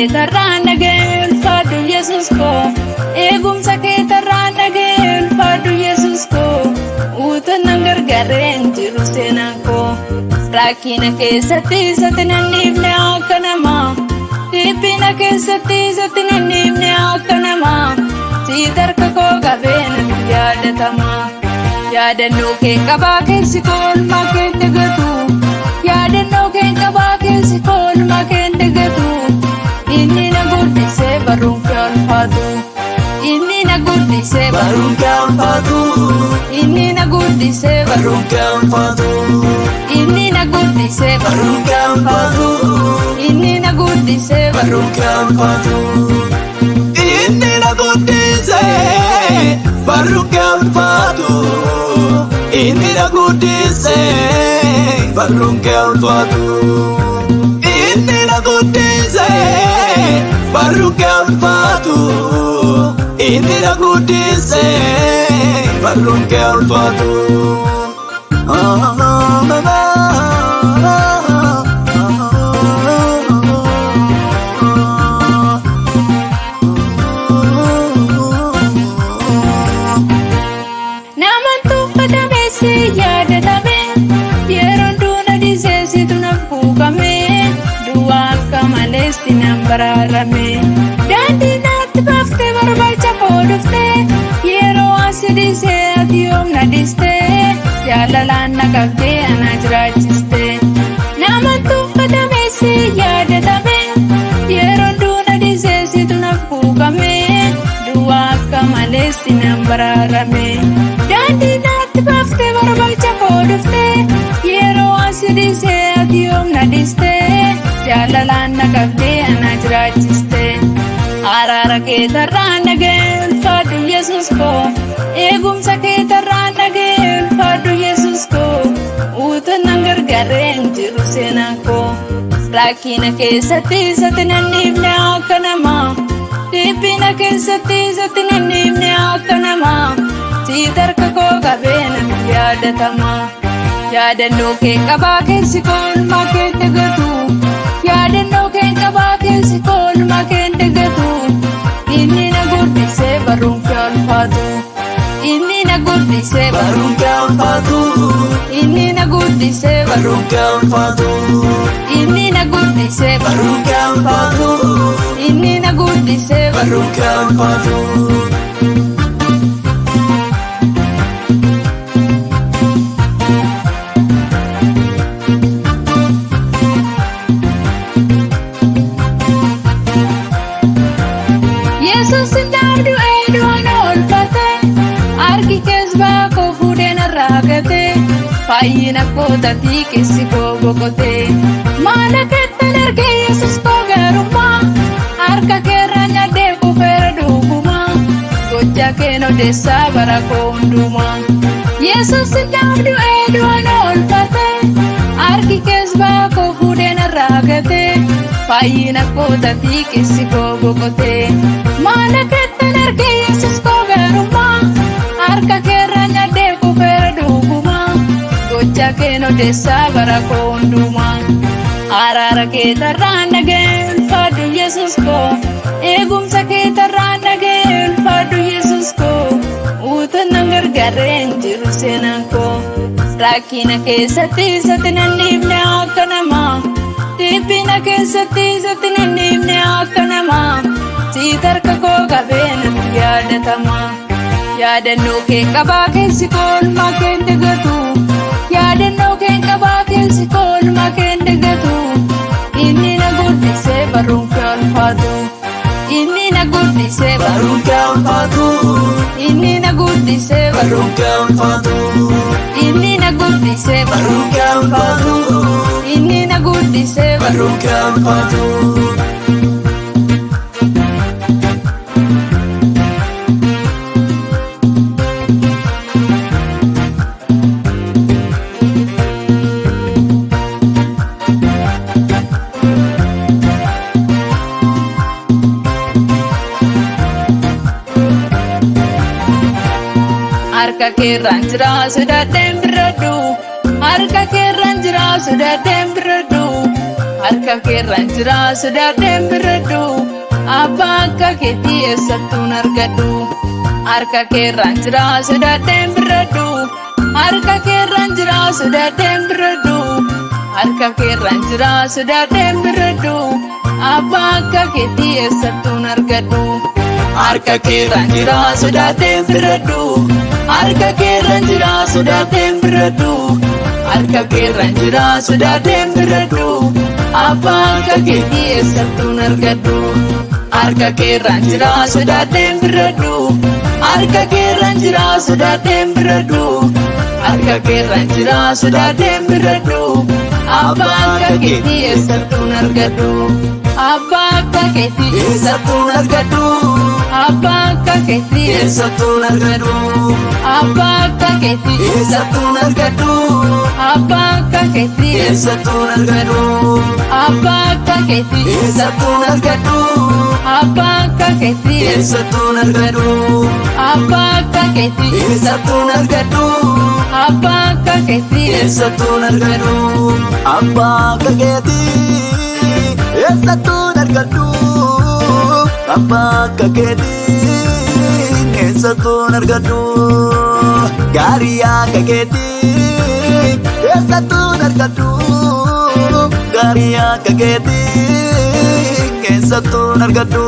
keetarraan dhaga'e ulfaadhu Yesuus koo. Eegumsa keetarraan dhaga'e ulfaadhu Yesuus koo. Utuun gargaareen jiru seenaan koo. Rakkina keessatti isatti nan dhiifne akka namaa. Dhiphina keessatti isatti nan dhiifne akka namaa. Siit harka koo qabee natti yaadatama. Yaadannoo kee qabaa keessi koo oolmaa kee dagatu. Yaadannoo kee qabaa keessi koo oolmaa kee dagatu. Inni na guddisee barruun kee ulfaatu. Inni na guddisee barruun kee ulfaatu. Inni na guddisee barruun kee ulfaatu. Inni na guddisee barruun kee ulfaatu. Inni na guddisee barruun kee ulfaatu. Inni na guddisee barruun kee ulfaatu. Inni na guddisee barruun kee ulfaatu. Inni na guddisee barruun kee ulfaatu. Inni na guddisee barruun kee ulfaatu. Yaadame yeroon duuna dhiseessitu naaf kuukame. Duwwaa akka malees dinaan baraarame. Daandii naatti baaftee barbaacha koo dhufte. Yeroo asi dhisee ati yoom na dhiste. Jaalalaan na qabdee ana jiraachiste. Nama tuffatameessi yaadatame. Yeroon duuna dhiseessitu naaf kuukame. Duwwaa akka malees dinaan baraarame. Daandii naatti baaftee barbaacha koo dhufte. Yeroo asi dhisee ati yoom na dhiste. Jaalalaan na qabdee ana jiraachiste. Araara keetarraan dhaga'e ulfaadhu Yesuus koo. Eegumsa keetarraan dhaga'e ulfaadhu Yesuus koo. Utuun gargaareen jiru seenaan koo. Rakkina keessatti isatti nan dhiifne akka namaa. Dhiphina keessatti isatti nan dhiifne akka namaa. Siit harka koo qabee natti yaadatama. Yaadannoo kee qabaa keessi koo oolmaa kee dagatu. Yaadannoo kee qabaa keessi koo oolmaa kee dagatu. Inni na guddisee barruun kee ulfaatu. Inni na guddisee barruun kee ulfaatu. Inni na guddisee barruun kee ulfaatu. Inni na guddisee barruun kee ulfaatu. Inni na guddisee barruun kee ulfaatu. Yesuus ndaabdu eeduun oolfate. Harki kees baakoo fuudhee narraa gate. Fayyina kootatii keessi koo boqote. Maala kettan argee Yesuus koo gaarummaa. Harka keerra nyaadhee kufeera dhugumaa. Gocha keen odeessaa bara koo hundumaa. Yesuus ndaabdu eeduun oolfate. Harki kees baakoo fuudhee narraa gate. Fayyina kootatii keessi koo boqote. Maala kettan argee Yesuus koo gaarummaa. Harka keerra nyaadhee kufeera dhugumaa. Gocha keen odeessaa bara koo hundumaa. Araara keetarraan dhaga'e ulfaadhu Yesuus koo. Eegumsa keetarraan dhaga'e ulfaadhu Yesuus koo. Utuun gargaareen jiru seenaan koo. Rakkina keessatti isatti nan dhiifne akka namaa. Dhiphina keessatti isatti nan dhiifne akka namaa. Siit harka koo qabee natti yaadatama. Yaadannoo kee qabaa keessi koo oolmaa kee dagatu. Yaadannoo kee qabaa keessi koo oolmaa kee dagatu. Inni na guddisee barruun kee ulfaatu. Inni na guddisee barruun kee ulfaatu. Inni na guddisee barruun kee ulfaatu. Inni na guddisee barruun kee ulfaatu. Inni na guddisee barruun kee ulfaatu. Harka keerraan jira sodaadheen birradhu. Harka keerraan jira sodaadheen birradhu. harka keerraan jira sodaadheen birradhu abbaa akka keetii eessattuun argadhu harka keerraan jira sodaadheen birradhu harka keerraan jira sodaadheen birradhu harka keerraan jira sodaadheen birradhu abbaa akka keetii eessattuun argadhu harka keerraan jira sodaadheen birradhu harka keerraan jira sodaadheen birradhu harka keerraan jira sodaadheen birradhu abbaa akka keetii eessattuun argadhu harka keerraan jira sodaadheen birradhu harka keerraan jira sodaadheen birradhu harka keerraan jira sodaadheen birradhu abbaa akka keetii eessattuun argadhu abbaa akka keetii eessattuun argadhu abbaa akka keetii eessattuun argadhu abbaa akka keetii eessattuun argadhu abbaa akka keetii eessattuun argadhu abbaa akka keetii eessattuun argadhu abbaa akka keetii eessattuun argadhu abbaa akka keetii eessattuun argadhu abbaa akka keetii eessattuun argadhu abbaa akka keetii eessattuun argadhu abbaa akka keetii eessattuun argadhu gaarii akka keetii eessattuun argadhu gaarii akka keetii eessattuun argadhu.